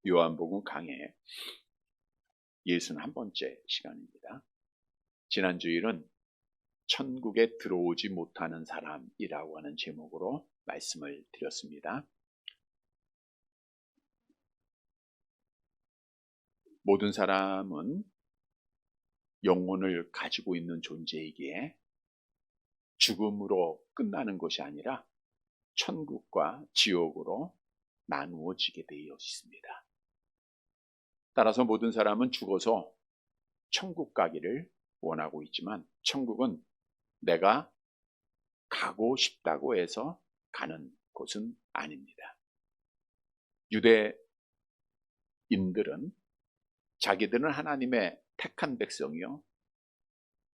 요한복음 강해 61번째 시간입니다. 지난 주일은 천국에 들어오지 못하는 사람이라고 하는 제목으로 말씀을 드렸습니다. 모든 사람은 영혼을 가지고 있는 존재이기에 죽음으로 끝나는 것이 아니라 천국과 지옥으로 나누어지게 되어 있습니다. 따라서 모든 사람은 죽어서 천국 가기를 원하고 있지만 천국은 내가 가고 싶다고 해서 가는 곳은 아닙니다. 유대인들은 자기들은 하나님의 택한 백성이요,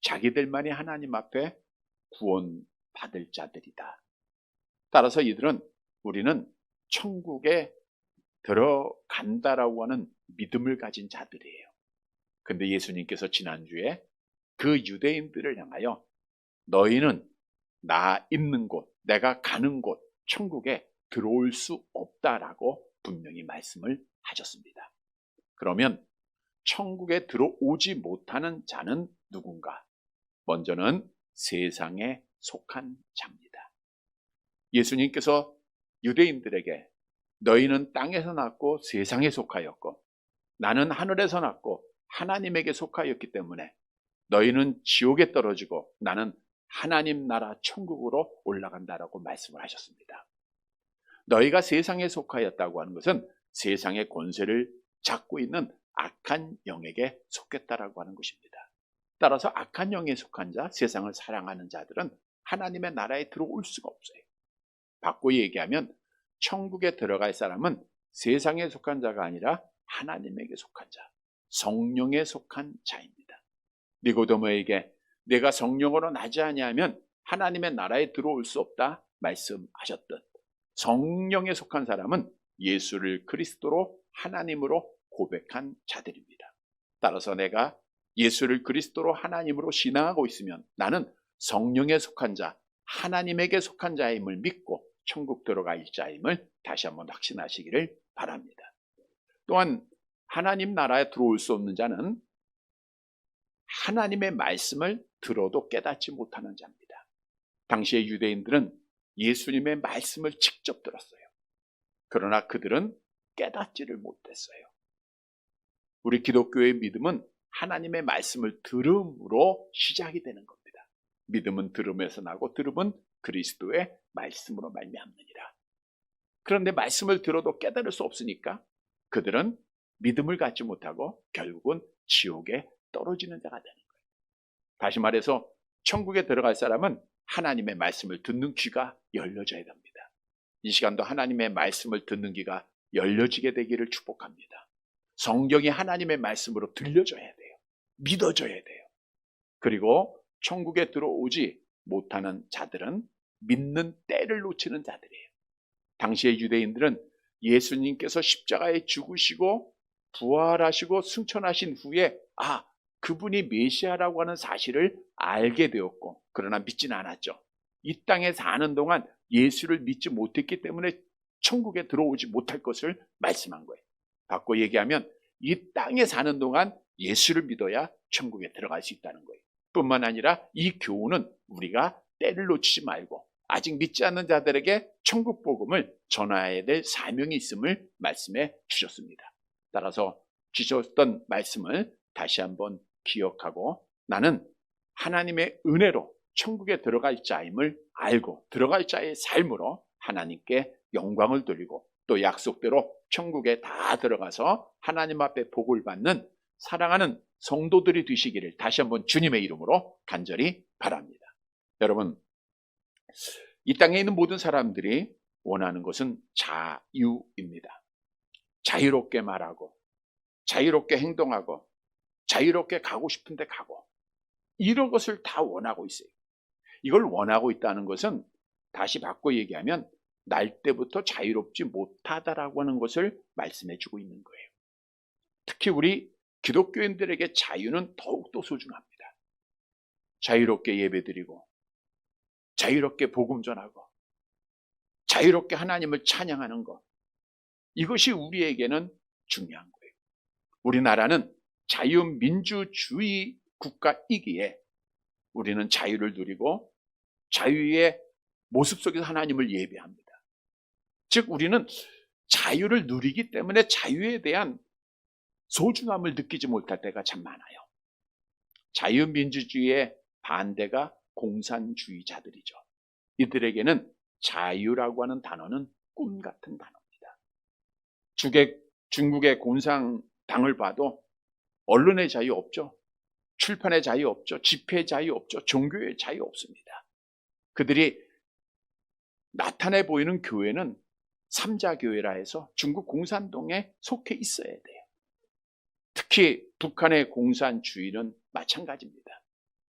자기들만이 하나님 앞에 구원받을 자들이다. 따라서 이들은 우리는 천국에 들어간다라고 하는 믿음을 가진 자들이에요. 근데 예수님께서 지난주에 그 유대인들을 향하여 너희는 나 있는 곳, 내가 가는 곳, 천국에 들어올 수 없다라고 분명히 말씀을 하셨습니다. 그러면 천국에 들어오지 못하는 자는 누군가? 먼저는 세상에 속한 자입니다. 예수님께서 유대인들에게 너희는 땅에서 났고 세상에 속하였고 나는 하늘에서 났고 하나님에게 속하였기 때문에 너희는 지옥에 떨어지고 나는 하나님 나라 천국으로 올라간다라고 말씀을 하셨습니다. 너희가 세상에 속하였다고 하는 것은 세상의 권세를 잡고 있는 악한 영에게 속했다라고 하는 것입니다. 따라서 악한 영에 속한 자, 세상을 사랑하는 자들은 하나님의 나라에 들어올 수가 없어요. 바꿔 얘기하면 천국에 들어갈 사람은 세상에 속한 자가 아니라 하나님에게 속한 자, 성령에 속한 자입니다. 니고데모에게 내가 성령으로 나지 아니하면 하나님의 나라에 들어올 수 없다 말씀하셨듯 성령에 속한 사람은 예수를 그리스도로 하나님으로 고백한 자들입니다. 따라서 내가 예수를 그리스도로 하나님으로 신앙하고 있으면 나는 성령에 속한 자, 하나님에게 속한 자임을 믿고 천국 들어갈 자임을 다시 한번 확신하시기를 바랍니다. 또한 하나님 나라에 들어올 수 없는 자는 하나님의 말씀을 들어도 깨닫지 못하는 자입니다. 당시의 유대인들은 예수님의 말씀을 직접 들었어요. 그러나 그들은 깨닫지를 못했어요. 우리 기독교의 믿음은 하나님의 말씀을 들음으로 시작이 되는 겁니다. 믿음은 들음에서 나고 들음은 그리스도의 말씀으로 말미암느니라. 그런데 말씀을 들어도 깨달을 수 없으니까 그들은 믿음을 갖지 못하고 결국은 지옥에 떨어지는 자가 되는 거예요. 다시 말해서 천국에 들어갈 사람은 하나님의 말씀을 듣는 귀가 열려져야 됩니다. 이 시간도 하나님의 말씀을 듣는 귀가 열려지게 되기를 축복합니다. 성경이 하나님의 말씀으로 들려져야 돼요. 믿어져야 돼요. 그리고 천국에 들어오지 못하는 자들은 믿는 때를 놓치는 자들이에요. 당시의 유대인들은 예수님께서 십자가에 죽으시고 부활하시고 승천하신 후에 그분이 메시아라고 하는 사실을 알게 되었고 그러나 믿지는 않았죠. 이 땅에 사는 동안 예수를 믿지 못했기 때문에 천국에 들어오지 못할 것을 말씀한 거예요. 바꿔 얘기하면 이 땅에 사는 동안 예수를 믿어야 천국에 들어갈 수 있다는 거예요. 뿐만 아니라 이 교훈은 우리가 때를 놓치지 말고 아직 믿지 않는 자들에게 천국 복음을 전해야 될 사명이 있음을 말씀해 주셨습니다. 따라서 주셨던 말씀을 다시 한번 기억하고 나는 하나님의 은혜로 천국에 들어갈 자임을 알고 들어갈 자의 삶으로 하나님께 영광을 돌리고 또 약속대로 천국에 다 들어가서 하나님 앞에 복을 받는 사랑하는 성도들이 되시기를 다시 한번 주님의 이름으로 간절히 바랍니다. 여러분, 이 땅에 있는 모든 사람들이 원하는 것은 자유입니다. 자유롭게 말하고 자유롭게 행동하고 자유롭게 가고 싶은데 가고 이런 것을 다 원하고 있어요. 이걸 원하고 있다는 것은 다시 바꿔 얘기하면 날 때부터 자유롭지 못하다라고 하는 것을 말씀해 주고 있는 거예요. 특히 우리 기독교인들에게 자유는 더욱더 소중합니다. 자유롭게 예배드리고 자유롭게 복음 전하고 자유롭게 하나님을 찬양하는 것, 이것이 우리에게는 중요한 거예요. 우리나라는 자유민주주의 국가이기에 우리는 자유를 누리고 자유의 모습 속에서 하나님을 예배합니다. 즉 우리는 자유를 누리기 때문에 자유에 대한 소중함을 느끼지 못할 때가 참 많아요. 자유민주주의의 반대가 공산주의자들이죠. 이들에게는 자유라고 하는 단어는 꿈 같은 단어입니다. 중국의 공산당을 봐도 언론의 자유 없죠. 출판의 자유 없죠. 집회 자유 없죠. 종교의 자유 없습니다. 그들이 나타내 보이는 교회는 삼자교회라 해서 중국 공산당에 속해 있어야 돼요. 특히 북한의 공산주의는 마찬가지입니다.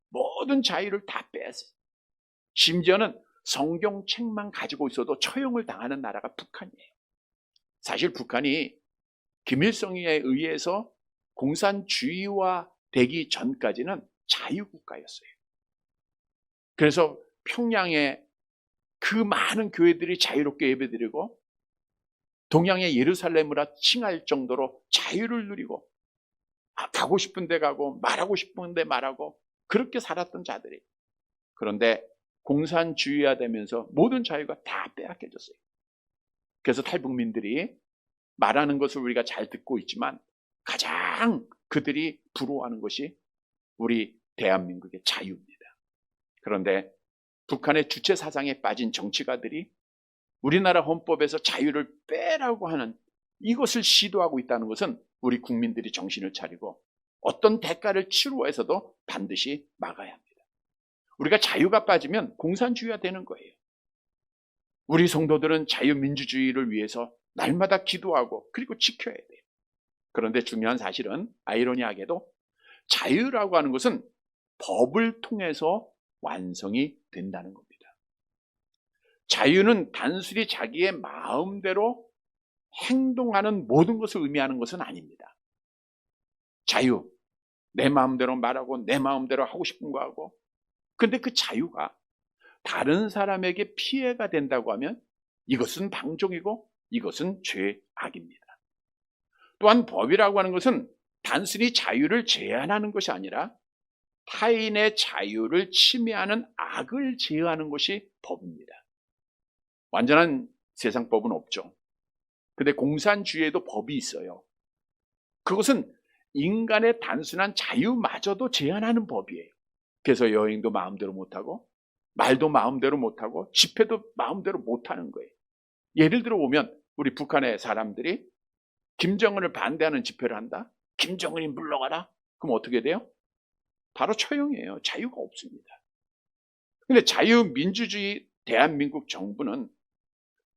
모든 자유를 다 빼앗아요. 심지어는 성경책만 가지고 있어도 처형을 당하는 나라가 북한이에요. 사실 북한이 김일성에 의해서 공산주의화 되기 전까지는 자유국가였어요. 그래서 평양에 그 많은 교회들이 자유롭게 예배드리고 동양의 예루살렘이라 칭할 정도로 자유를 누리고 가고 싶은 데 가고 말하고 싶은 데 말하고 그렇게 살았던 자들이, 그런데 공산주의화되면서 모든 자유가 다 빼앗겨졌어요. 그래서 탈북민들이 말하는 것을 우리가 잘 듣고 있지만 가장 그들이 부러워하는 것이 우리 대한민국의 자유입니다. 그런데 북한의 주체 사상에 빠진 정치가들이 우리나라 헌법에서 자유를 빼라고 하는 이것을 시도하고 있다는 것은 우리 국민들이 정신을 차리고 어떤 대가를 치루어서도 반드시 막아야 합니다. 우리가 자유가 빠지면 공산주의가 되는 거예요. 우리 성도들은 자유민주주의를 위해서 날마다 기도하고 그리고 지켜야 돼요. 그런데 중요한 사실은 아이러니하게도 자유라고 하는 것은 법을 통해서 완성이 된다는 겁니다. 자유는 단순히 자기의 마음대로 행동하는 모든 것을 의미하는 것은 아닙니다. 자유, 내 마음대로 말하고 내 마음대로 하고 싶은 거 하고, 근데 그 자유가 다른 사람에게 피해가 된다고 하면 이것은 방종이고 이것은 죄악입니다. 또한 법이라고 하는 것은 단순히 자유를 제한하는 것이 아니라 타인의 자유를 침해하는 악을 제어하는 것이 법입니다. 완전한 세상법은 없죠. 근데 공산주의에도 법이 있어요. 그것은 인간의 단순한 자유마저도 제한하는 법이에요. 그래서 여행도 마음대로 못하고 말도 마음대로 못하고 집회도 마음대로 못하는 거예요. 예를 들어 보면 우리 북한의 사람들이 김정은을 반대하는 집회를 한다? 김정은이 물러가라? 그럼 어떻게 돼요? 바로 처형이에요. 자유가 없습니다. 근데 자유민주주의 대한민국 정부는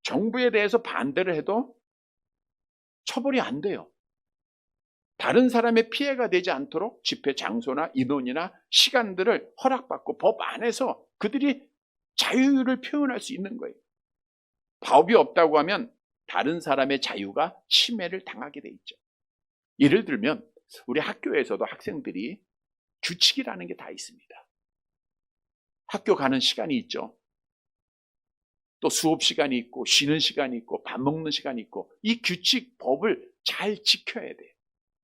정부에 대해서 반대를 해도 처벌이 안 돼요. 다른 사람의 피해가 되지 않도록 집회 장소나 인원이나 시간들을 허락받고 법 안에서 그들이 자유를 표현할 수 있는 거예요. 법이 없다고 하면 다른 사람의 자유가 침해를 당하게 돼 있죠. 예를 들면 우리 학교에서도 학생들이 규칙이라는 게 다 있습니다. 학교 가는 시간이 있죠. 또 수업 시간이 있고 쉬는 시간이 있고 밥 먹는 시간이 있고 이 규칙, 법을 잘 지켜야 돼요.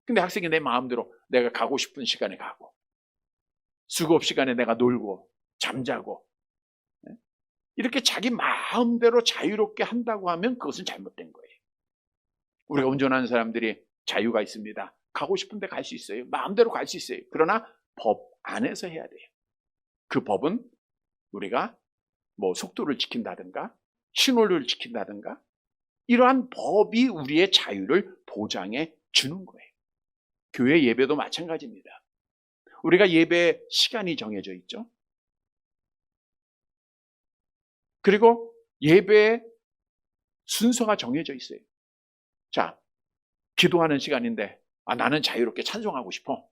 근데 학생이 내 마음대로 내가 가고 싶은 시간에 가고 수업 시간에 내가 놀고 잠자고 이렇게 자기 마음대로 자유롭게 한다고 하면 그것은 잘못된 거예요. 우리가 운전하는 사람들이 자유가 있습니다. 가고 싶은 데 갈 수 있어요. 마음대로 갈 수 있어요. 그러나 법 안에서 해야 돼요. 그 법은 우리가 속도를 지킨다든가 신호를 지킨다든가 이러한 법이 우리의 자유를 보장해 주는 거예요. 교회 예배도 마찬가지입니다. 우리가 예배 시간이 정해져 있죠. 그리고 예배의 순서가 정해져 있어요. 자, 기도하는 시간인데 나는 자유롭게 찬송하고 싶어.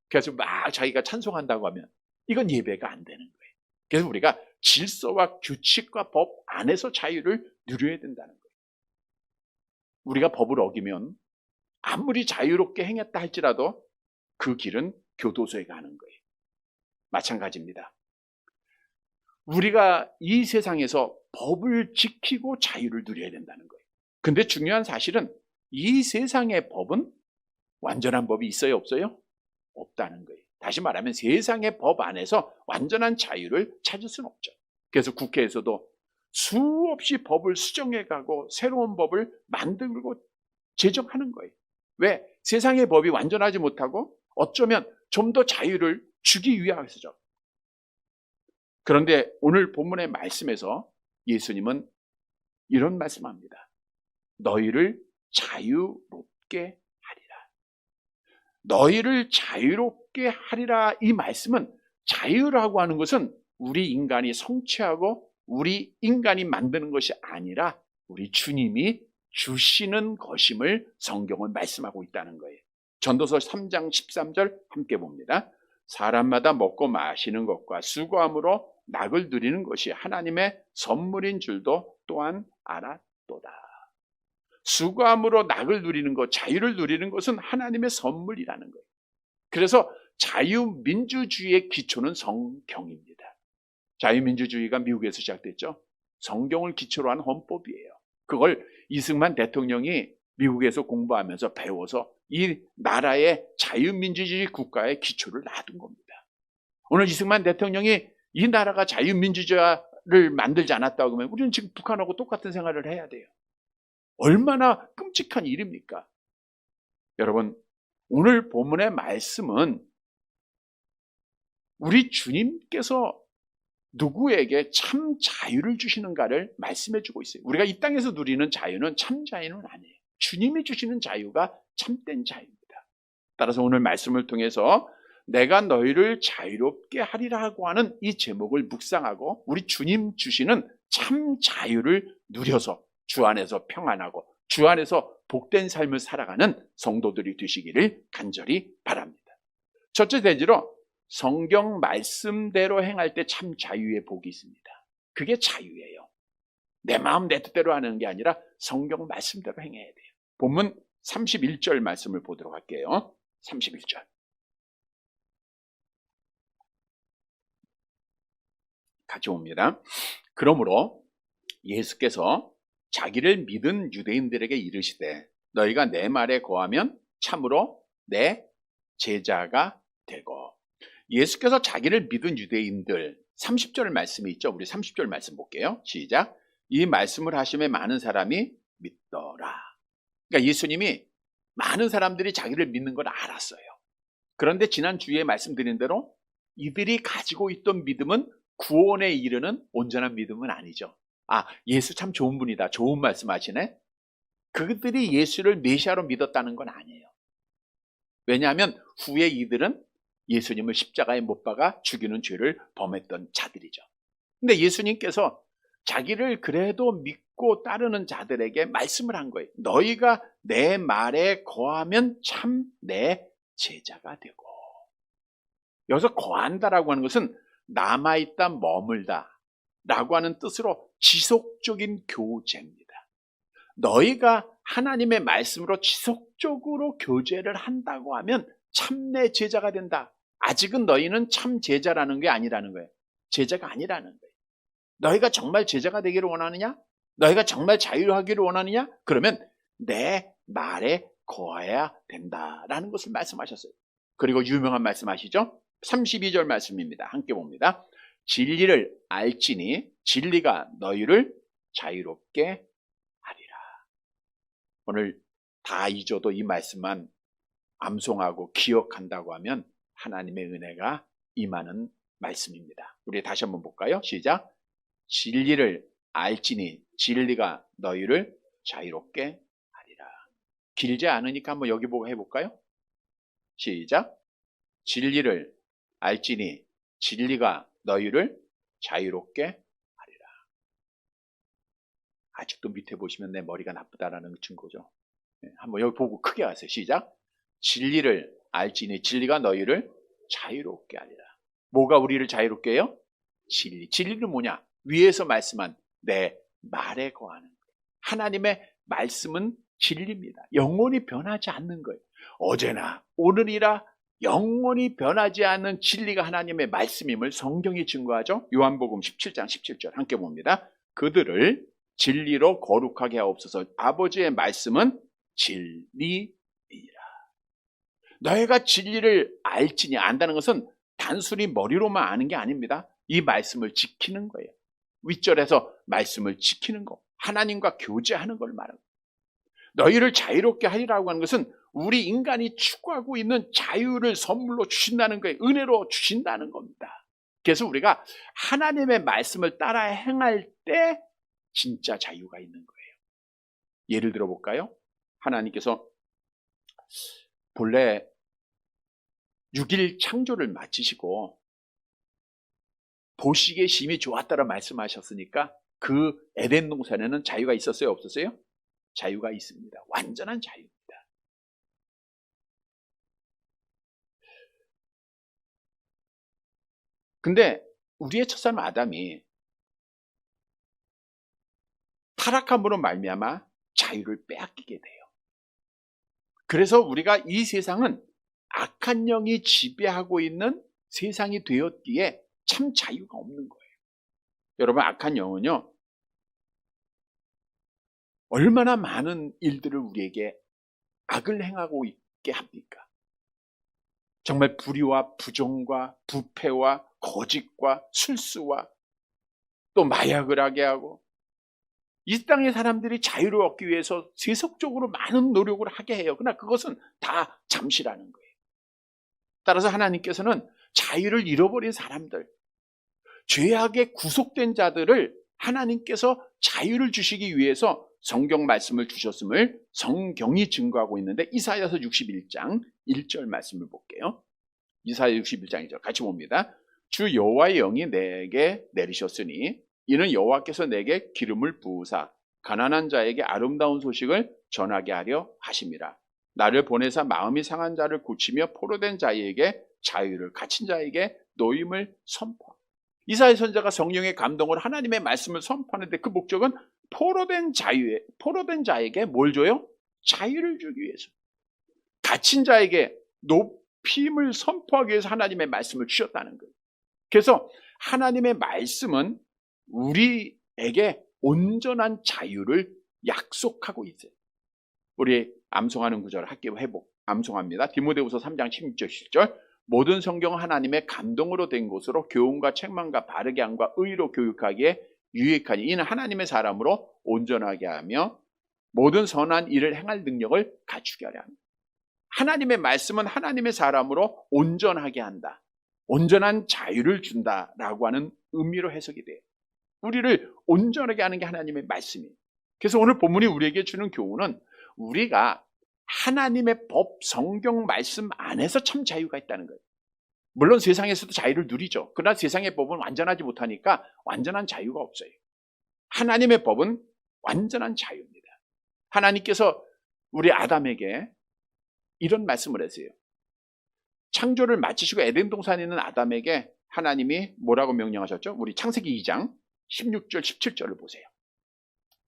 그래서 막 자기가 찬송한다고 하면 이건 예배가 안 되는 거예요. 그래서 우리가 질서와 규칙과 법 안에서 자유를 누려야 된다는 거예요. 우리가 법을 어기면 아무리 자유롭게 행했다 할지라도 그 길은 교도소에 가는 거예요. 마찬가지입니다. 우리가 이 세상에서 법을 지키고 자유를 누려야 된다는 거예요. 근데 중요한 사실은 이 세상의 법은 완전한 법이 있어요, 없어요? 없다는 거예요. 다시 말하면 세상의 법 안에서 완전한 자유를 찾을 수는 없죠. 그래서 국회에서도 수없이 법을 수정해가고 새로운 법을 만들고 제정하는 거예요. 왜? 세상의 법이 완전하지 못하고 어쩌면 좀 더 자유를 주기 위해서죠. 그런데 오늘 본문의 말씀에서 예수님은 이런 말씀합니다. 너희를 자유롭게 하리라. 너희를 자유롭게 하리라. 이 말씀은 자유라고 하는 것은 우리 인간이 성취하고 우리 인간이 만드는 것이 아니라 우리 주님이 주시는 것임을 성경은 말씀하고 있다는 거예요. 전도서 3장 13절 함께 봅니다. 사람마다 먹고 마시는 것과 수고함으로 낙을 누리는 것이 하나님의 선물인 줄도 또한 알았도다. 수고함으로 낙을 누리는 것, 자유를 누리는 것은 하나님의 선물이라는 거예요. 그래서 자유민주주의의 기초는 성경입니다. 자유민주주의가 미국에서 시작됐죠. 성경을 기초로 한 헌법이에요. 그걸 이승만 대통령이 미국에서 공부하면서 배워서 이 나라의 자유민주주의 국가의 기초를 놔둔 겁니다. 오늘 이승만 대통령이 이 나라가 자유민주주의를 만들지 않았다고 하면 우리는 지금 북한하고 똑같은 생활을 해야 돼요. 얼마나 끔찍한 일입니까? 여러분, 오늘 본문의 말씀은 우리 주님께서 누구에게 참 자유를 주시는가를 말씀해 주고 있어요. 우리가 이 땅에서 누리는 자유는 참 자유는 아니에요. 주님이 주시는 자유가 참된 자유입니다. 따라서 오늘 말씀을 통해서 내가 너희를 자유롭게 하리라고 하는 이 제목을 묵상하고 우리 주님 주시는 참 자유를 누려서 주 안에서 평안하고 주 안에서 복된 삶을 살아가는 성도들이 되시기를 간절히 바랍니다. 첫째 대지로 성경 말씀대로 행할 때 참 자유의 복이 있습니다. 그게 자유예요. 내 마음 내 뜻대로 하는 게 아니라 성경 말씀대로 행해야 돼요. 본문 31절 말씀을 보도록 할게요. 31절. 같이 봅니다. 그러므로 예수께서 자기를 믿은 유대인들에게 이르시되 너희가 내 말에 거하면 참으로 내 제자가 되고. 예수께서 자기를 믿은 유대인들 30절 말씀이 있죠. 우리 30절 말씀 볼게요. 시작. 이 말씀을 하심에 많은 사람이 믿더라. 그러니까 예수님이 많은 사람들이 자기를 믿는 걸 알았어요. 그런데 지난 주에 말씀드린 대로 이들이 가지고 있던 믿음은 구원에 이르는 온전한 믿음은 아니죠. 아, 예수 참 좋은 분이다. 좋은 말씀하시네. 그들이 예수를 메시아로 믿었다는 건 아니에요. 왜냐하면 후에 이들은 예수님을 십자가에 못 박아 죽이는 죄를 범했던 자들이죠. 근데 예수님께서 자기를 그래도 믿고 따르는 자들에게 말씀을 한 거예요. 너희가 내 말에 거하면 참 내 제자가 되고. 여기서 거한다라고 하는 것은 남아있다, 머물다 라고 하는 뜻으로 지속적인 교제입니다. 너희가 하나님의 말씀으로 지속적으로 교제를 한다고 하면 참내 제자가 된다. 아직은 너희는 참 제자라는 게 아니라는 거예요. 제자가 아니라는 거예요. 너희가 정말 제자가 되기를 원하느냐? 너희가 정말 자유하기를 원하느냐? 그러면 내 말에 거해야 된다라는 것을 말씀하셨어요. 그리고 유명한 말씀 아시죠? 32절 말씀입니다. 함께 봅니다. 진리를 알지니 진리가 너희를 자유롭게 하리라. 오늘 다 잊어도 이 말씀만 암송하고 기억한다고 하면 하나님의 은혜가 임하는 말씀입니다. 우리 다시 한번 볼까요? 시작. 진리를 알지니 진리가 너희를 자유롭게 하리라. 길지 않으니까 한번 여기 보고 해볼까요? 시작. 진리를 알지니 진리가 너희를 자유롭게 하리라. 아직도 밑에 보시면 내 머리가 나쁘다라는 증거죠. 한번 여기 보고 크게 하세요. 시작. 진리를 알지니 진리가 너희를 자유롭게 하리라. 뭐가 우리를 자유롭게 해요? 진리. 진리는 뭐냐? 위에서 말씀한 내 말에 거하는 거예요. 하나님의 말씀은 진리입니다. 영원히 변하지 않는 거예요. 어제나 오늘이라 영원히 변하지 않는 진리가 하나님의 말씀임을 성경이 증거하죠. 요한복음 17장 17절 함께 봅니다. 그들을 진리로 거룩하게 하옵소서. 아버지의 말씀은 진리이라. 너희가 진리를 알지니, 안다는 것은 단순히 머리로만 아는 게 아닙니다. 이 말씀을 지키는 거예요. 윗절에서 말씀을 지키는 거, 하나님과 교제하는 걸 말하는 거예요. 너희를 자유롭게 하리라고 하는 것은 우리 인간이 추구하고 있는 자유를 선물로 주신다는 거예요. 은혜로 주신다는 겁니다. 그래서 우리가 하나님의 말씀을 따라 행할 때 진짜 자유가 있는 거예요. 예를 들어 볼까요? 하나님께서 본래 6일 창조를 마치시고 보시기에 심히 좋았다라 말씀하셨으니까 그 에덴 동산에는 자유가 있었어요? 없었어요? 자유가 있습니다. 완전한 자유입니다. 근데 우리의 첫사람 아담이 타락함으로 말미암아 자유를 빼앗기게 돼요. 그래서 우리가 이 세상은 악한 영이 지배하고 있는 세상이 되었기에 참 자유가 없는 거예요. 여러분, 악한 영은요, 얼마나 많은 일들을 우리에게 악을 행하고 있게 합니까? 정말 불의와 부정과 부패와 거짓과 술수와 또 마약을 하게 하고, 이 땅의 사람들이 자유를 얻기 위해서 세속적으로 많은 노력을 하게 해요. 그러나 그것은 다 잠시라는 거예요. 따라서 하나님께서는 자유를 잃어버린 사람들, 죄악에 구속된 자들을 하나님께서 자유를 주시기 위해서 성경 말씀을 주셨음을 성경이 증거하고 있는데, 이사야서 61장 1절 말씀을 볼게요. 이사야 61장 1절 같이 봅니다. 주 여호와의 영이 내게 내리셨으니 이는 여호와께서 내게 기름을 부으사 가난한 자에게 아름다운 소식을 전하게 하려 하심이라. 나를 보내사 마음이 상한 자를 고치며 포로된 자에게 자유를, 갇힌 자에게 노임을 선포. 이사야 선지자가 성령의 감동으로 하나님의 말씀을 선포하는데 그 목적은 포로된 자에게 뭘 줘요? 자유를 주기 위해서. 갇힌 자에게 높임을 선포하기 위해서 하나님의 말씀을 주셨다는 거예요. 그래서 하나님의 말씀은 우리에게 온전한 자유를 약속하고 있어요. 우리 암송하는 구절 학교 회복 암송합니다. 디모데후서 3장 16절 17절. 모든 성경은 하나님의 감동으로 된 것으로 교훈과 책망과 바르게 함과 의로 교육하기에 유익하니 이는 하나님의 사람으로 온전하게 하며 모든 선한 일을 행할 능력을 갖추게 하려 합니다. 하나님의 말씀은 하나님의 사람으로 온전하게 한다, 온전한 자유를 준다라고 하는 의미로 해석이 돼요. 우리를 온전하게 하는 게 하나님의 말씀이에요. 그래서 오늘 본문이 우리에게 주는 교훈은 우리가 하나님의 법, 성경 말씀 안에서 참 자유가 있다는 거예요. 물론 세상에서도 자유를 누리죠. 그러나 세상의 법은 완전하지 못하니까 완전한 자유가 없어요. 하나님의 법은 완전한 자유입니다. 하나님께서 우리 아담에게 이런 말씀을 하세요. 창조를 마치시고 에덴 동산에 있는 아담에게 하나님이 뭐라고 명령하셨죠? 우리 창세기 2장 16절 17절을 보세요.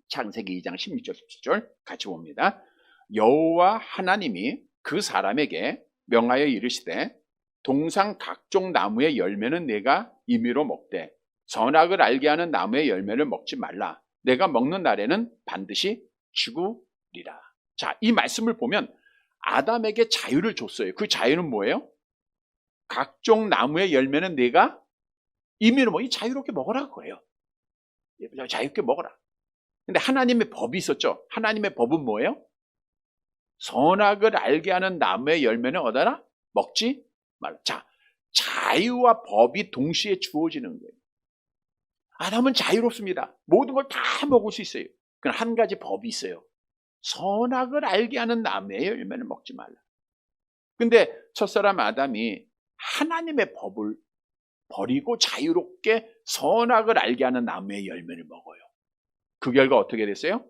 창세기 2장 16절 17절 같이 봅니다. 여호와 하나님이 그 사람에게 명하여 이르시되 동상 각종 나무의 열매는 내가 임의로 먹되 선악을 알게 하는 나무의 열매를 먹지 말라. 내가 먹는 날에는 반드시 죽으리라. 자, 이 말씀을 보면 아담에게 자유를 줬어요. 그 자유는 뭐예요? 각종 나무의 열매는 내가 임의로 먹이 자유롭게 먹으라고 해요. 자유롭게 먹어라. 근데 하나님의 법이 있었죠. 하나님의 법은 뭐예요? 선악을 알게 하는 나무의 열매는 얻어라? 먹지 말라. 자, 자유와 법이 동시에 주어지는 거예요. 아담은 자유롭습니다. 모든 걸 다 먹을 수 있어요. 그러나 한 가지 법이 있어요. 선악을 알게 하는 나무의 열매를 먹지 말라. 근데 첫사람 아담이 하나님의 법을 버리고 자유롭게 선악을 알게 하는 나무의 열매를 먹어요. 그 결과 어떻게 됐어요?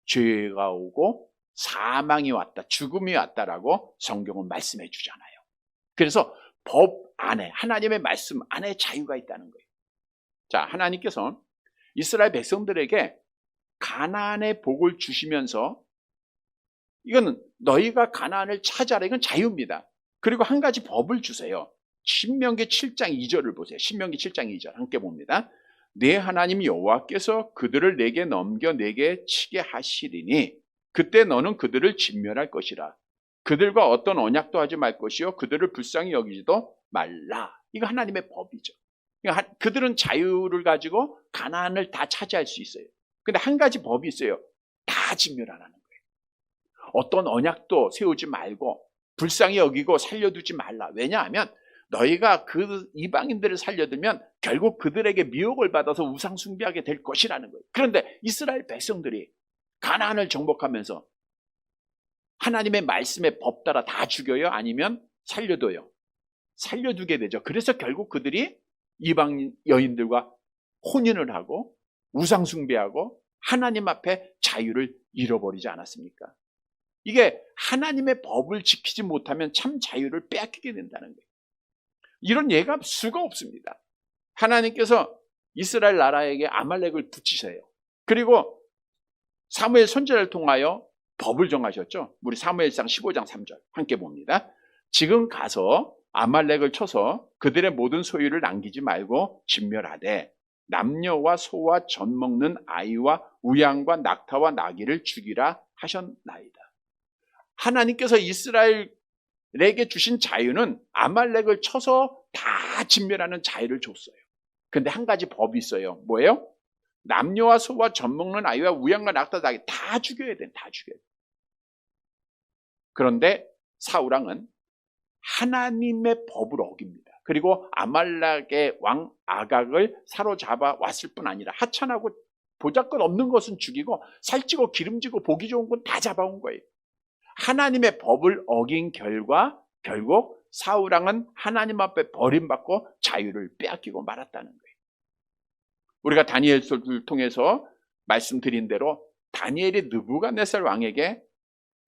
죄가 오고 사망이 왔다, 죽음이 왔다라고 성경은 말씀해 주잖아요. 그래서 법 안에, 하나님의 말씀 안에 자유가 있다는 거예요. 자, 하나님께서 이스라엘 백성들에게 가나안의 복을 주시면서 이건 너희가 가나안을 찾아라, 이건 자유입니다. 그리고 한 가지 법을 주세요. 신명기 7장 2절을 보세요. 신명기 7장 2절 함께 봅니다. 내 하나님 여호와께서 그들을 내게 넘겨 내게 치게 하시리니 그때 너는 그들을 진멸할 것이라. 그들과 어떤 언약도 하지 말 것이요 그들을 불쌍히 여기지도 말라. 이거 하나님의 법이죠. 그러니까 그들은 자유를 가지고 가나안을 다 차지할 수 있어요. 근데 한 가지 법이 있어요. 다 진멸하라는 거예요. 어떤 언약도 세우지 말고 불쌍히 여기고 살려두지 말라. 왜냐하면 너희가 그 이방인들을 살려두면 결국 그들에게 미혹을 받아서 우상 숭배하게 될 것이라는 거예요. 그런데 이스라엘 백성들이 가나안을 정복하면서 하나님의 말씀의 법 따라 다 죽여요? 아니면 살려둬요? 살려두게 되죠. 그래서 결국 그들이 이방 여인들과 혼인을 하고 우상 숭배하고 하나님 앞에 자유를 잃어버리지 않았습니까? 이게 하나님의 법을 지키지 못하면 참 자유를 빼앗기게 된다는 거예요. 이런 예가 수가 없습니다. 하나님께서 이스라엘 나라에게 아말렉을 붙이세요. 그리고 사무엘 선지자를 통하여 법을 정하셨죠. 우리 사무엘상 15장 3절 함께 봅니다. 지금 가서 아말렉을 쳐서 그들의 모든 소유를 남기지 말고 진멸하되 남녀와 소와 젖 먹는 아이와 우양과 낙타와 나귀를 죽이라 하셨나이다. 하나님께서 이스라엘에게 주신 자유는 아말렉을 쳐서 다 진멸하는 자유를 줬어요. 근데 한 가지 법이 있어요. 뭐예요? 남녀와 소와 젖 먹는 아이와 우양과 낙타, 나귀 다 죽여야 돼. 다 죽여야 돼. 그런데 사울왕은 하나님의 법을 어깁니다. 그리고 아말렉의 왕 아각을 사로잡아 왔을 뿐 아니라 하찮하고 보잘것없는 것은 죽이고 살찌고 기름지고 보기 좋은 건 다 잡아온 거예요. 하나님의 법을 어긴 결과 결국 사울왕은 하나님 앞에 버림받고 자유를 빼앗기고 말았다는 거예요. 우리가 다니엘서를 통해서 말씀드린 대로 다니엘이 느부갓네살 왕에게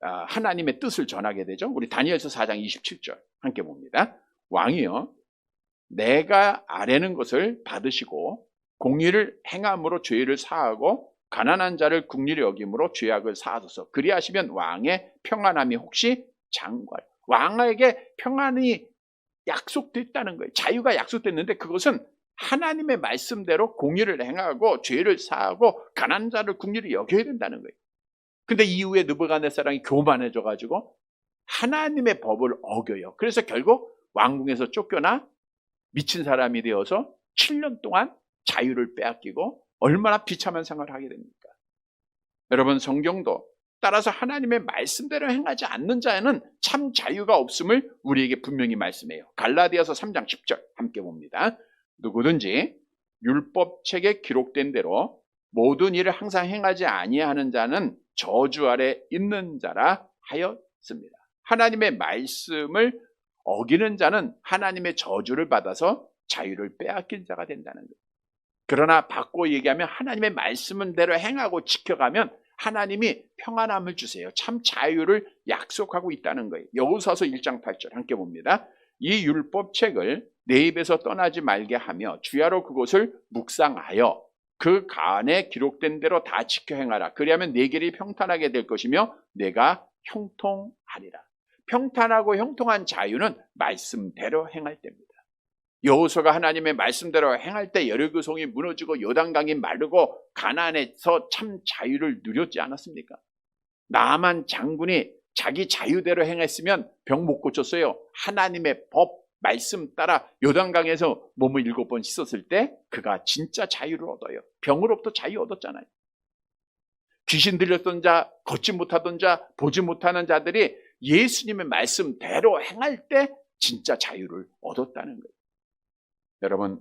하나님의 뜻을 전하게 되죠. 우리 다니엘서 4장 27절 함께 봅니다. 왕이여 내가 아뢰는 것을 받으시고 공의를 행함으로 죄를 사하고 가난한 자를 긍휼히 여김으로 죄악을 사하소서. 그리하시면 왕의 평안함이 혹시 장관 왕에게 평안이 약속됐다는 거예요. 자유가 약속됐는데 그것은 하나님의 말씀대로 공의를 행하고 죄를 사하고 가난한 자를 긍휼히 여겨야 된다는 거예요. 근데 이후에 느부갓네살이 교만해져 가지고 하나님의 법을 어겨요. 그래서 결국 왕궁에서 쫓겨나 미친 사람이 되어서 7년 동안 자유를 빼앗기고 얼마나 비참한 생활을 하게 됩니까? 여러분 성경도 따라서 하나님의 말씀대로 행하지 않는 자에는 참 자유가 없음을 우리에게 분명히 말씀해요. 갈라디아서 3장 10절 함께 봅니다. 누구든지 율법책에 기록된 대로 모든 일을 항상 행하지 아니하는 자는 저주 아래 있는 자라 하였습니다. 하나님의 말씀을 어기는 자는 하나님의 저주를 받아서 자유를 빼앗긴 자가 된다는 거예요. 그러나 바꿔 얘기하면 하나님의 말씀대로 행하고 지켜가면 하나님이 평안함을 주세요. 참 자유를 약속하고 있다는 거예요. 여호수아서 1장 8절 함께 봅니다. 이 율법책을 내 입에서 떠나지 말게 하며 주야로 그것을 묵상하여 그 간에 기록된 대로 다 지켜 행하라. 그리하면 내 길이 평탄하게 될 것이며 내가 형통하리라. 평탄하고 형통한 자유는 말씀대로 행할 때입니다. 여호수아가 하나님의 말씀대로 행할 때 여리고성이 무너지고 요단강이 마르고 가나안에서 참 자유를 누렸지 않았습니까? 나아만 장군이 자기 자유대로 행했으면 병 못 고쳤어요. 하나님의 법 말씀 따라 요단강에서 몸을 7번 씻었을 때 그가 진짜 자유를 얻어요. 병으로부터 자유 얻었잖아요. 귀신 들렸던 자, 걷지 못하던 자, 보지 못하는 자들이 예수님의 말씀대로 행할 때 진짜 자유를 얻었다는 거예요. 여러분,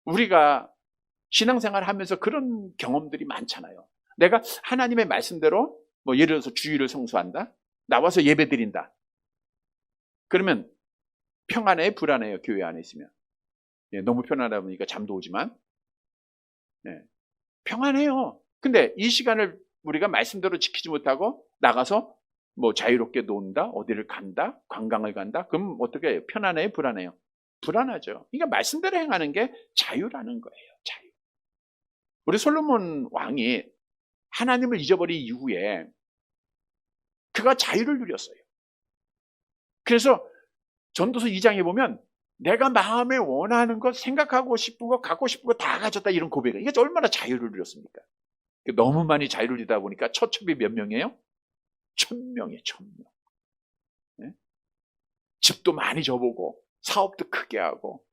우리가 신앙생활 하면서 그런 경험들이 많잖아요. 내가 하나님의 말씀대로 예를 들어서 주일을 성수한다. 나와서 예배 드린다. 그러면 평안해요? 불안해요? 교회 안에 있으면. 너무 편안하다 보니까 잠도 오지만 평안해요. 근데 이 시간을 우리가 말씀대로 지키지 못하고 나가서 자유롭게 논다, 어디를 간다, 관광을 간다. 그럼 어떻게 해요? 편안해요? 불안해요? 불안하죠. 그러니까 말씀대로 행하는 게 자유라는 거예요. 자유. 우리 솔로몬 왕이 하나님을 잊어버린 이후에 그가 자유를 누렸어요. 그래서 전도서 2장에 보면 내가 마음에 원하는 것, 생각하고 싶은 것, 갖고 싶은 것 다 가졌다 이런 고백을. 이게 얼마나 자유를 누렸습니까? 너무 많이 자유를 누리다 보니까 처첩이 몇 명이에요? 천명이에요, 천명. 네? 집도 많이 져보고 사업도 크게 하고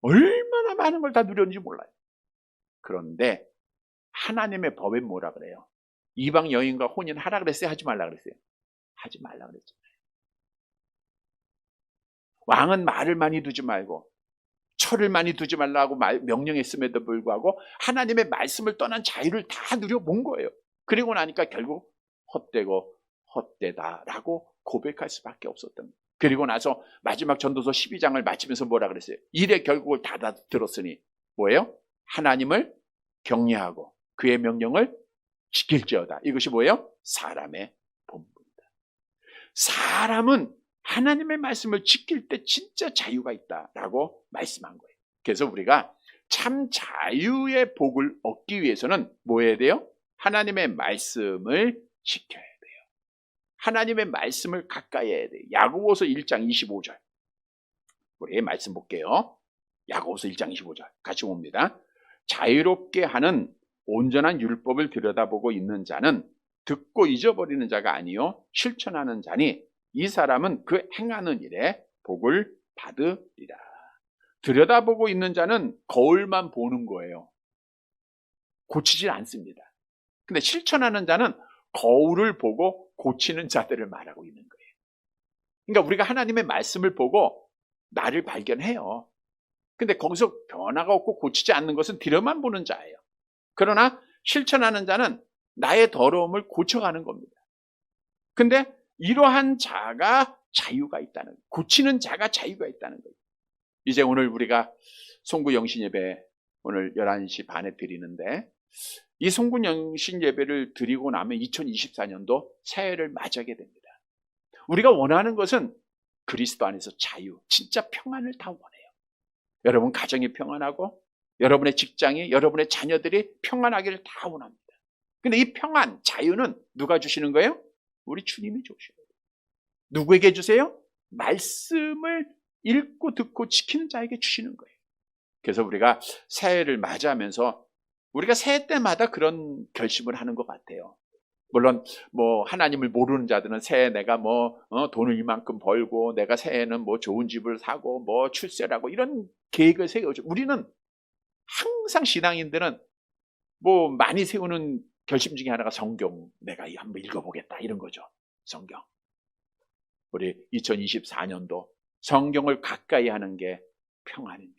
얼마나 많은 걸 다 누렸는지 몰라요. 그런데 하나님의 법에 뭐라 그래요? 이방 여인과 혼인하라 그랬어요? 하지 말라 그랬어요? 하지 말라 그랬잖아요. 왕은 말을 많이 두지 말고 철을 많이 두지 말라고 명령했음에도 불구하고 하나님의 말씀을 떠난 자유를 다 누려본 거예요. 그리고 나니까 결국 헛되고 헛되다라고 고백할 수밖에 없었던 거예요. 그리고 나서 마지막 전도서 12장을 마치면서 뭐라 그랬어요? 일의 결국을 다 들었으니 뭐예요? 하나님을 경외하고 그의 명령을 지킬지어다. 이것이 뭐예요? 사람의 본분이다. 사람은 하나님의 말씀을 지킬 때 진짜 자유가 있다라고 말씀한 거예요. 그래서 우리가 참 자유의 복을 얻기 위해서는 뭐 해야 돼요? 하나님의 말씀을 지켜야 돼요. 하나님의 말씀을 가까이 해야 돼요. 야고보서 1장 25절. 우리 말씀 볼게요. 야고보서 1장 25절. 같이 봅니다. 자유롭게 하는 온전한 율법을 들여다보고 있는 자는 듣고 잊어버리는 자가 아니요 실천하는 자니 이 사람은 그 행하는 일에 복을 받으리라. 들여다보고 있는 자는 거울만 보는 거예요. 고치질 않습니다. 근데 실천하는 자는 거울을 보고 고치는 자들을 말하고 있는 거예요. 그러니까 우리가 하나님의 말씀을 보고 나를 발견해요. 근데 거기서 변화가 없고 고치지 않는 것은 뒤로만 보는 자예요. 그러나 실천하는 자는 나의 더러움을 고쳐가는 겁니다. 근데 이러한 자가 자유가 있다는 거예요. 고치는 자가 자유가 있다는 거예요. 이제 오늘 우리가 송구 영신 예배 오늘 11시 반에 드리는데 이 송구 영신 예배를 드리고 나면 2024년도 새해를 맞이하게 됩니다. 우리가 원하는 것은 그리스도 안에서 자유, 진짜 평안을 다 원해요. 여러분 가정이 평안하고 여러분의 직장이, 여러분의 자녀들이 평안하기를 다 원합니다. 근데 이 평안, 자유는 누가 주시는 거예요? 우리 주님이 주셔요. 누구에게 주세요? 말씀을 읽고 듣고 지키는 자에게 주시는 거예요. 그래서 우리가 새해를 맞이하면서 우리가 새해 때마다 그런 결심을 하는 것 같아요. 물론 뭐 하나님을 모르는 자들은 새해 내가 돈을 이만큼 벌고 내가 새해는 뭐 좋은 집을 사고 뭐 출세하고 이런 계획을 세우죠. 우리는 항상 신앙인들은 뭐 많이 세우는 결심 중에 하나가 성경 내가 한번 읽어보겠다 이런 거죠. 성경. 우리 2024년도 성경을 가까이 하는 게 평안입니다.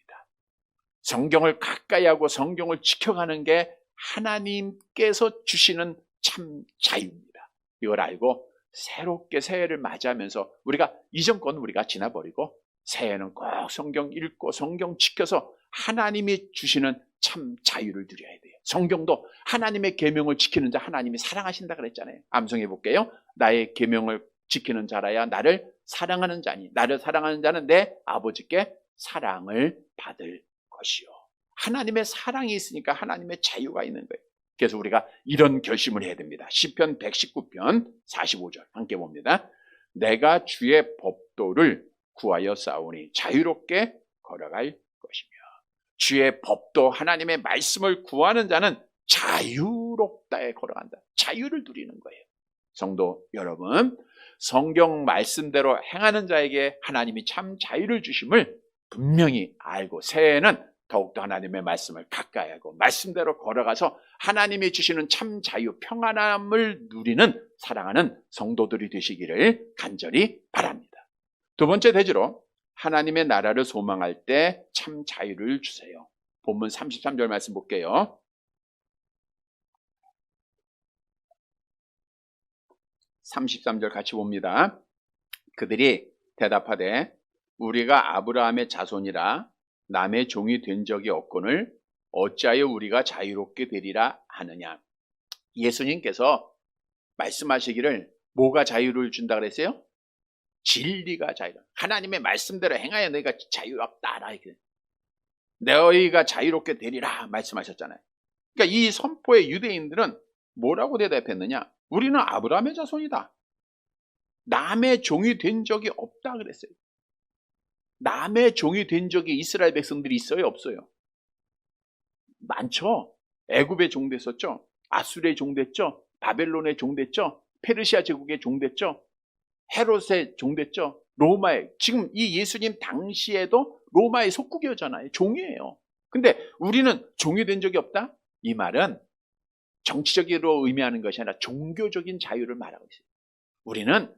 성경을 가까이 하고 성경을 지켜가는 게 하나님께서 주시는 참 자유입니다. 이걸 알고 새롭게 새해를 맞이하면서 우리가 이전 건 우리가 지나버리고 새해는 꼭 성경 읽고 성경 지켜서 하나님이 주시는 참 자유를 누려야 돼요. 성경도 하나님의 계명을 지키는 자 하나님이 사랑하신다 그랬잖아요. 암송해 볼게요. 나의 계명을 지키는 자라야 나를 사랑하는 자니 나를 사랑하는 자는 내 아버지께 사랑을 받을 것이요. 하나님의 사랑이 있으니까 하나님의 자유가 있는 거예요. 그래서 우리가 이런 결심을 해야 됩니다. 시편 119편 45절 함께 봅니다. 내가 주의 법도를 구하여 싸우니 자유롭게 걸어갈 것이며 주의 법도 하나님의 말씀을 구하는 자는 자유롭다에 걸어간다. 자유를 누리는 거예요. 성도 여러분, 성경 말씀대로 행하는 자에게 하나님이 참 자유를 주심을 분명히 알고 새해에는 더욱더 하나님의 말씀을 가까이 하고 말씀대로 걸어가서 하나님이 주시는 참 자유, 평안함을 누리는 사랑하는 성도들이 되시기를 간절히 바랍니다. 두 번째 대지로 하나님의 나라를 소망할 때 참 자유를 주세요. 본문 33절 말씀 볼게요. 33절 같이 봅니다. 그들이 대답하되 우리가 아브라함의 자손이라 남의 종이 된 적이 없거늘 어찌하여 우리가 자유롭게 되리라 하느냐. 예수님께서 말씀하시기를 뭐가 자유를 준다 그랬어요? 진리가 자유. 하나님의 말씀대로 행하여 너희가 자유롭다라. 너희가 자유롭게 되리라 말씀하셨잖아요. 그러니까 이 선포의 유대인들은 뭐라고 대답했느냐? 우리는 아브라함의 자손이다. 남의 종이 된 적이 없다 그랬어요. 남의 종이 된 적이 이스라엘 백성들이 있어요? 없어요? 많죠. 애굽의 종 됐었죠. 아수르의 종 됐죠. 바벨론의 종 됐죠. 페르시아 제국의 종됐죠. 헤롯의 종됐죠. 로마의, 지금 이 예수님 당시에도 로마의 속국이었잖아요. 종이에요. 근데 우리는 종이 된 적이 없다? 이 말은 정치적으로 의미하는 것이 아니라 종교적인 자유를 말하고 있어요. 우리는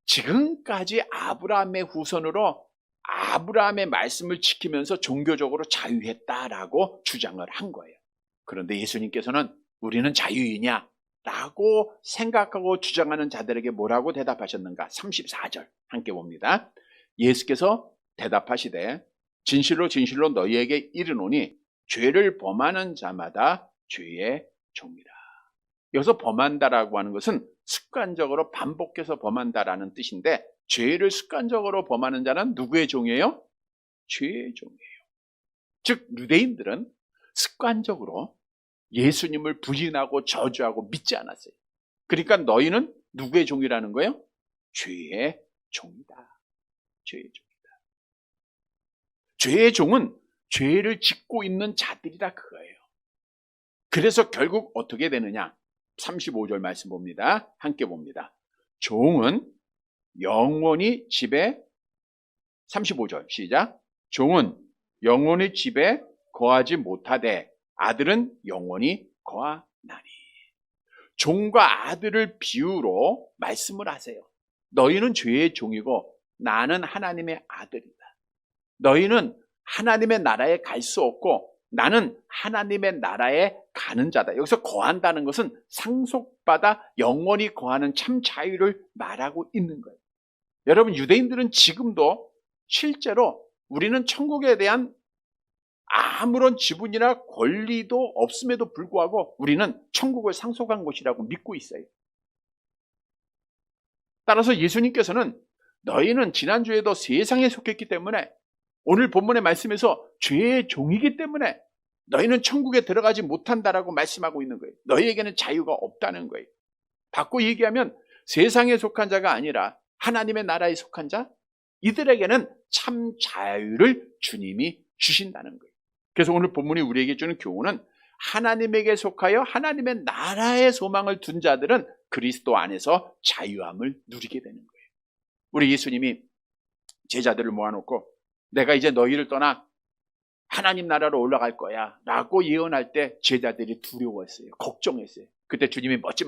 지금까지 아브라함의 후손으로 아브라함의 말씀을 지키면서 종교적으로 자유했다라고 주장을 한 거예요. 그런데 예수님께서는 우리는 자유이냐? 라고 생각하고 주장하는 자들에게 뭐라고 대답하셨는가? 34절 함께 봅니다. 예수께서 대답하시되 진실로 진실로 너희에게 이르노니 죄를 범하는 자마다 죄의 종이라. 여기서 범한다라고 하는 것은 습관적으로 반복해서 범한다라는 뜻인데, 죄를 습관적으로 범하는 자는 누구의 종이에요? 죄의 종이에요. 즉 유대인들은 습관적으로 예수님을 부인하고 저주하고 믿지 않았어요. 그러니까 너희는 누구의 종이라는 거예요? 죄의 종이다. 죄의 종이다. 죄의 종은 죄를 짓고 있는 자들이다 그거예요. 그래서 결국 어떻게 되느냐? 35절 말씀 봅니다. 함께 봅니다. 종은 영원히 집에, 35절 시작. 종은 영원히 집에 거하지 못하되 아들은 영원히 거하나니. 종과 아들을 비유로 말씀을 하세요. 너희는 죄의 종이고 나는 하나님의 아들이다. 너희는 하나님의 나라에 갈 수 없고 나는 하나님의 나라에 가는 자다. 여기서 거한다는 것은 상속받아 영원히 거하는 참 자유를 말하고 있는 거예요. 여러분, 유대인들은 지금도 실제로 우리는 천국에 대한 아무런 지분이나 권리도 없음에도 불구하고 우리는 천국을 상속한 곳이라고 믿고 있어요. 따라서 예수님께서는 너희는 지난주에도 세상에 속했기 때문에, 오늘 본문의 말씀에서 죄의 종이기 때문에 너희는 천국에 들어가지 못한다라고 말씀하고 있는 거예요. 너희에게는 자유가 없다는 거예요. 바꿔 얘기하면 세상에 속한 자가 아니라 하나님의 나라에 속한 자, 이들에게는 참 자유를 주님이 주신다는 거예요. 그래서 오늘 본문이 우리에게 주는 교훈은 하나님에게 속하여 하나님의 나라의 소망을 둔 자들은 그리스도 안에서 자유함을 누리게 되는 거예요. 우리 예수님이 제자들을 모아놓고 내가 이제 너희를 떠나 하나님 나라로 올라갈 거야 라고 예언할 때 제자들이 두려워했어요. 걱정했어요. 그때 주님이 멋진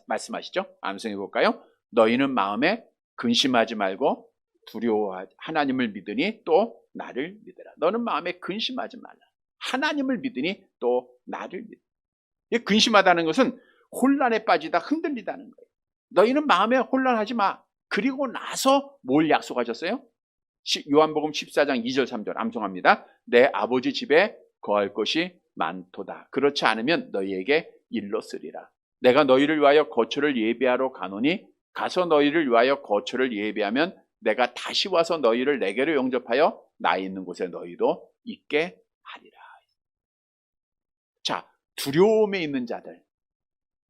말씀하시죠? 암송해 볼까요? 너희는 마음에 근심하지 말고 두려워하지, 하나님을 믿으니 또 나를 믿으라. 너는 마음에 근심하지 말라. 하나님을 믿으니 또 나를 믿으라. 근심하다는 것은 혼란에 빠지다 흔들리다는 거예요. 너희는 마음에 혼란하지 마. 그리고 나서 뭘 약속하셨어요? 요한복음 14장 2절 3절 암송합니다. 내 아버지 집에 거할 것이 많도다. 그렇지 않으면 너희에게 일렀으리라. 내가 너희를 위하여 거처를 예비하러 가노니 가서 너희를 위하여 거처를 예비하면 내가 다시 와서 너희를 내게로 영접하여 나 있는 곳에 너희도 있게 하리라. 자, 두려움에 있는 자들,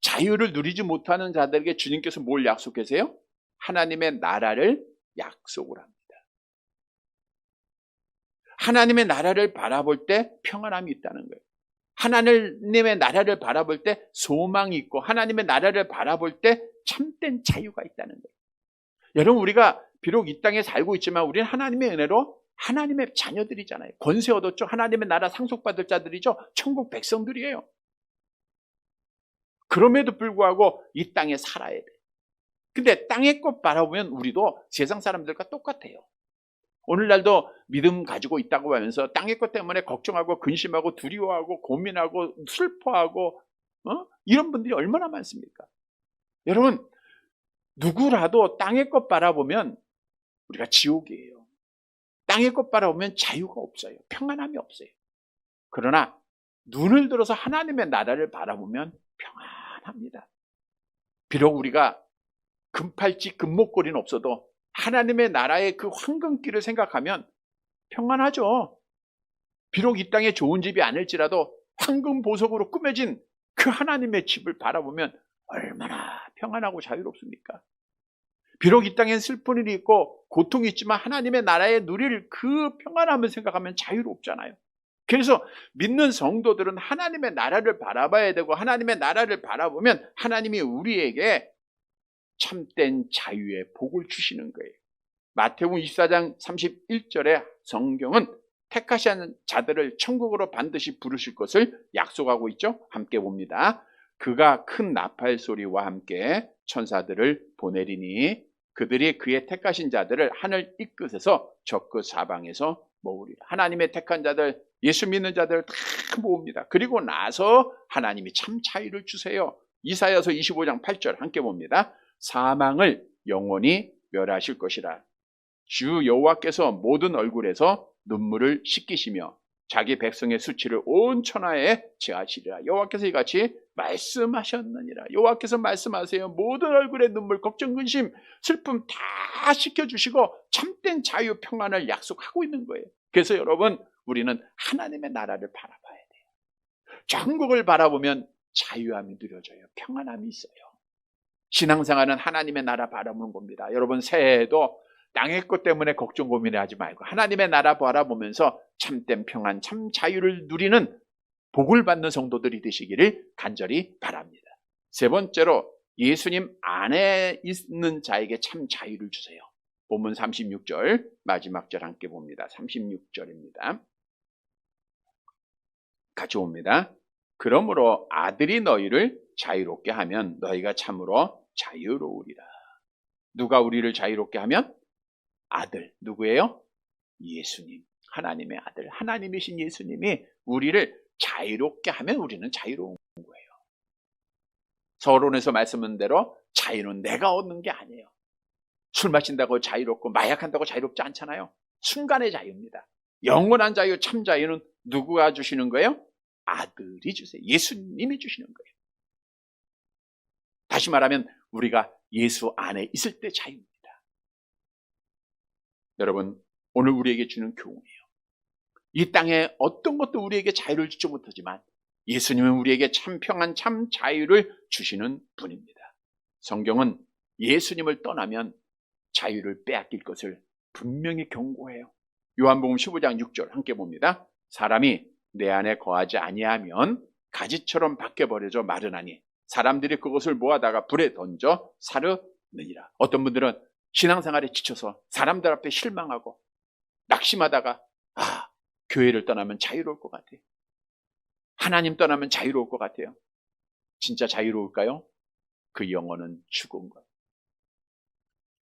자유를 누리지 못하는 자들에게 주님께서 뭘 약속하세요? 하나님의 나라를 약속을 합니다. 하나님의 나라를 바라볼 때 평안함이 있다는 거예요. 하나님의 나라를 바라볼 때 소망이 있고 하나님의 나라를 바라볼 때 참된 자유가 있다는 거예요. 여러분, 우리가 비록 이 땅에 살고 있지만 우리는 하나님의 은혜로 하나님의 자녀들이잖아요. 권세 얻었죠. 하나님의 나라 상속받을 자들이죠. 천국 백성들이에요. 그럼에도 불구하고 이 땅에 살아야 돼. 근데 땅의 것 바라보면 우리도 세상 사람들과 똑같아요. 오늘날도 믿음 가지고 있다고 하면서 땅의 것 때문에 걱정하고 근심하고 두려워하고 고민하고 슬퍼하고 이런 분들이 얼마나 많습니까? 여러분, 누구라도 땅의 것 바라보면 우리가 지옥이에요. 땅의 것 바라보면 자유가 없어요. 평안함이 없어요. 그러나 눈을 들어서 하나님의 나라를 바라보면 평안합니다. 비록 우리가 금팔찌 금목걸이는 없어도 하나님의 나라의 그 황금길을 생각하면 평안하죠. 비록 이 땅에 좋은 집이 아닐지라도 황금 보석으로 꾸며진 그 하나님의 집을 바라보면 얼마나 평안하고 자유롭습니까? 비록 이 땅엔 슬픈 일이 있고 고통이 있지만 하나님의 나라에 누릴 그 평안함을 생각하면 자유롭잖아요. 그래서 믿는 성도들은 하나님의 나라를 바라봐야 되고 하나님의 나라를 바라보면 하나님이 우리에게 참된 자유의 복을 주시는 거예요. 마태복음 24장 31절에 성경은 택하신 자들을 천국으로 반드시 부르실 것을 약속하고 있죠. 함께 봅니다. 그가 큰 나팔 소리와 함께 천사들을 보내리니 그들이 그의 택하신 자들을 하늘 이 끝에서 저 끝 사방에서 모으리라. 하나님의 택한 자들, 예수 믿는 자들 다 모읍니다. 그리고 나서 하나님이 참 자유를 주세요. 이사야서 25장 8절 함께 봅니다. 사망을 영원히 멸하실 것이라. 주 여호와께서 모든 얼굴에서 눈물을 씻기시며 자기 백성의 수치를 온 천하에 제하시리라. 여호와께서 이같이 말씀하셨느니라. 여호와께서 말씀하세요. 모든 얼굴에 눈물, 걱정, 근심, 슬픔 다 씻겨주시고 참된 자유, 평안을 약속하고 있는 거예요. 그래서 여러분, 우리는 하나님의 나라를 바라봐야 돼요. 천국을 바라보면 자유함이 누려져요. 평안함이 있어요. 신앙생활은 하나님의 나라 바라보는 겁니다. 여러분, 새해에도 땅의 것 때문에 걱정 고민하지 말고 하나님의 나라 바라보면서 참된 평안, 참 자유를 누리는 복을 받는 성도들이 되시기를 간절히 바랍니다. 세 번째로, 예수님 안에 있는 자에게 참 자유를 주세요. 본문 36절 마지막 절 함께 봅니다. 36절입니다. 같이 봅니다. 그러므로 아들이 너희를 자유롭게 하면 너희가 참으로 자유로우리라. 누가 우리를 자유롭게 하면? 아들. 누구예요? 예수님. 하나님의 아들. 하나님이신 예수님이 우리를 자유롭게 하면 우리는 자유로운 거예요. 서론에서 말씀한 대로 자유는 내가 얻는 게 아니에요. 술 마신다고 자유롭고 마약한다고 자유롭지 않잖아요. 순간의 자유입니다. 영원한 자유, 참 자유는 누구가 주시는 거예요? 아들이 주세요. 예수님이 주시는 거예요. 다시 말하면 우리가 예수 안에 있을 때 자유입니다. 여러분, 오늘 우리에게 주는 교훈이에요. 이 땅에 어떤 것도 우리에게 자유를 주지 못하지만 예수님은 우리에게 참 평안, 참 자유를 주시는 분입니다. 성경은 예수님을 떠나면 자유를 빼앗길 것을 분명히 경고해요. 요한복음 15장 6절 함께 봅니다. 사람이 내 안에 거하지 아니하면 가지처럼 밖에 버려져 마르나니 사람들이 그것을 모아다가 불에 던져 사르느니라. 어떤 분들은 신앙생활에 지쳐서 사람들 앞에 실망하고 낙심하다가 교회를 떠나면 자유로울 것 같아요. 하나님 떠나면 자유로울 것 같아요. 진짜 자유로울까요? 그 영혼은 죽은 거예요.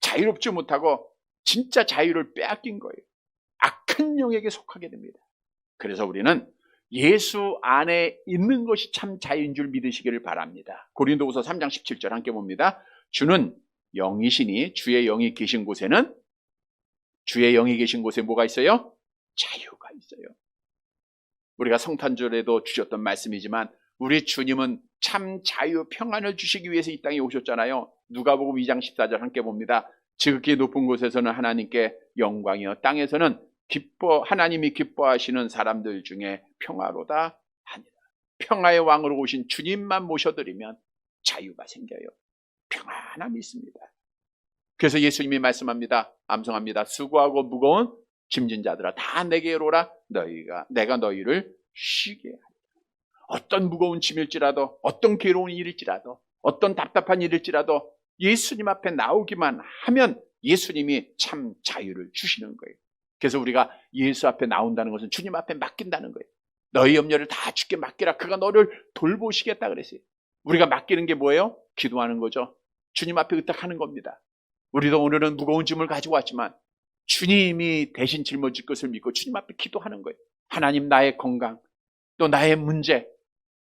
자유롭지 못하고 진짜 자유를 빼앗긴 거예요. 악한 영에게 속하게 됩니다. 그래서 우리는 예수 안에 있는 것이 참 자유인 줄 믿으시기를 바랍니다. 고린도후서 3장 17절 함께 봅니다. 주는 영이시니 주의 영이 계신 곳에는, 주의 영이 계신 곳에 뭐가 있어요? 자유가 있어요. 우리가 성탄절에도 주셨던 말씀이지만 우리 주님은 참 자유, 평안을 주시기 위해서 이 땅에 오셨잖아요. 누가복음 2장 14절 함께 봅니다. 지극히 높은 곳에서는 하나님께 영광이요 땅에서는 하나님이 기뻐하시는 사람들 중에 평화로다 하니라. 평화의 왕으로 오신 주님만 모셔드리면 자유가 생겨요. 평안함이 있습니다. 그래서 예수님이 말씀합니다. 암송합니다. 수고하고 무거운 짐진 자들아 다 내게로 오라. 내가 너희를 쉬게 하리라. 어떤 무거운 짐일지라도, 어떤 괴로운 일일지라도, 어떤 답답한 일일지라도 예수님 앞에 나오기만 하면 예수님이 참 자유를 주시는 거예요. 그래서 우리가 예수 앞에 나온다는 것은 주님 앞에 맡긴다는 거예요. 너희 염려를 다 주께 맡기라. 그가 너를 돌보시겠다 그랬어요. 우리가 맡기는 게 뭐예요? 기도하는 거죠. 주님 앞에 의탁하는 겁니다. 우리도 오늘은 무거운 짐을 가지고 왔지만 주님이 대신 짊어질 것을 믿고 주님 앞에 기도하는 거예요. 하나님, 나의 건강, 또 나의 문제,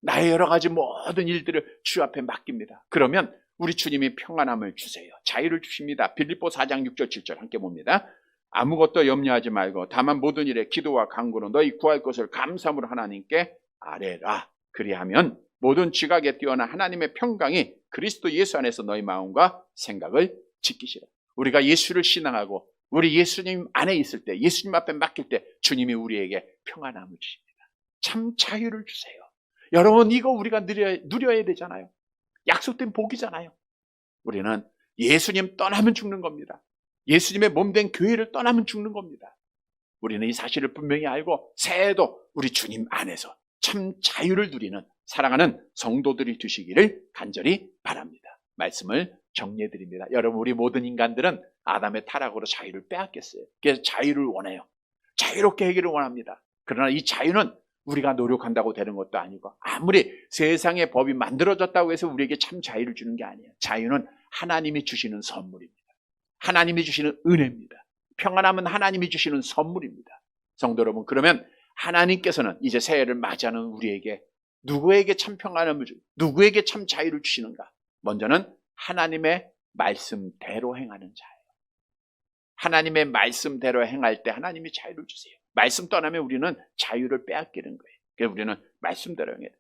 나의 여러 가지 모든 일들을 주 앞에 맡깁니다. 그러면 우리 주님이 평안함을 주세요. 자유를 주십니다. 빌립보 4장 6절 7절 함께 봅니다. 아무것도 염려하지 말고 다만 모든 일에 기도와 간구로 너희 구할 것을 감사함으로 하나님께 아뢰라. 그리하면 모든 지각에 뛰어난 하나님의 평강이 그리스도 예수 안에서 너희 마음과 생각을 지키시라. 우리가 예수를 신앙하고 우리 예수님 안에 있을 때, 예수님 앞에 맡길 때 주님이 우리에게 평안함을 주십니다. 참 자유를 주세요. 여러분, 이거 우리가 누려야 되잖아요. 약속된 복이잖아요. 우리는 예수님 떠나면 죽는 겁니다. 예수님의 몸된 교회를 떠나면 죽는 겁니다. 우리는 이 사실을 분명히 알고 새해에도 우리 주님 안에서 참 자유를 누리는 사랑하는 성도들이 되시기를 간절히 바랍니다. 말씀을 정리해드립니다. 여러분, 우리 모든 인간들은 아담의 타락으로 자유를 빼앗겼어요. 그래서 자유를 원해요. 자유롭게 하기를 원합니다. 그러나 이 자유는 우리가 노력한다고 되는 것도 아니고, 아무리 세상의 법이 만들어졌다고 해서 우리에게 참 자유를 주는 게 아니에요. 자유는 하나님이 주시는 선물입니다. 하나님이 주시는 은혜입니다. 평안함은 하나님이 주시는 선물입니다. 성도 여러분, 그러면 하나님께서는 이제 새해를 맞이하는 우리에게 누구에게 참 평안함을 주고 누구에게 참 자유를 주시는가? 먼저는 하나님의 말씀대로 행하는 자예요. 하나님의 말씀대로 행할 때 하나님이 자유를 주세요. 말씀 떠나면 우리는 자유를 빼앗기는 거예요. 그래서 우리는 말씀대로 행해야 돼요.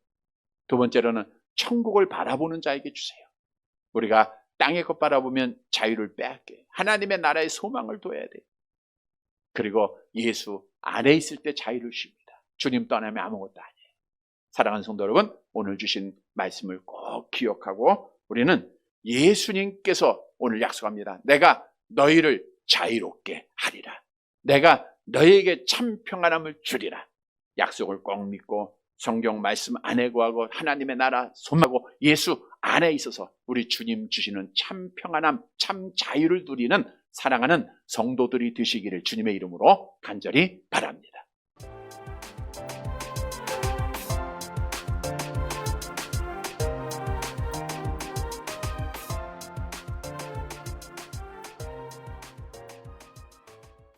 두 번째로는 천국을 바라보는 자에게 주세요. 우리가 땅의 것 바라보면 자유를 빼앗겨요. 하나님의 나라의 소망을 둬야 돼요. 그리고 예수 안에 있을 때 자유를 주십니다. 주님 떠나면 아무것도 아니에요. 사랑하는 성도 여러분, 오늘 주신 말씀을 꼭 기억하고 우리는 예수님께서 오늘 약속합니다. 내가 너희를 자유롭게 하리라. 내가 너희에게 참 평안함을 주리라. 약속을 꼭 믿고 성경 말씀 안에 구하고 하나님의 나라 소망하고 예수 안에 있어서 우리 주님 주시는 참 평안함, 참 자유를 누리는 사랑하는 성도들이 되시기를 주님의 이름으로 간절히 바랍니다.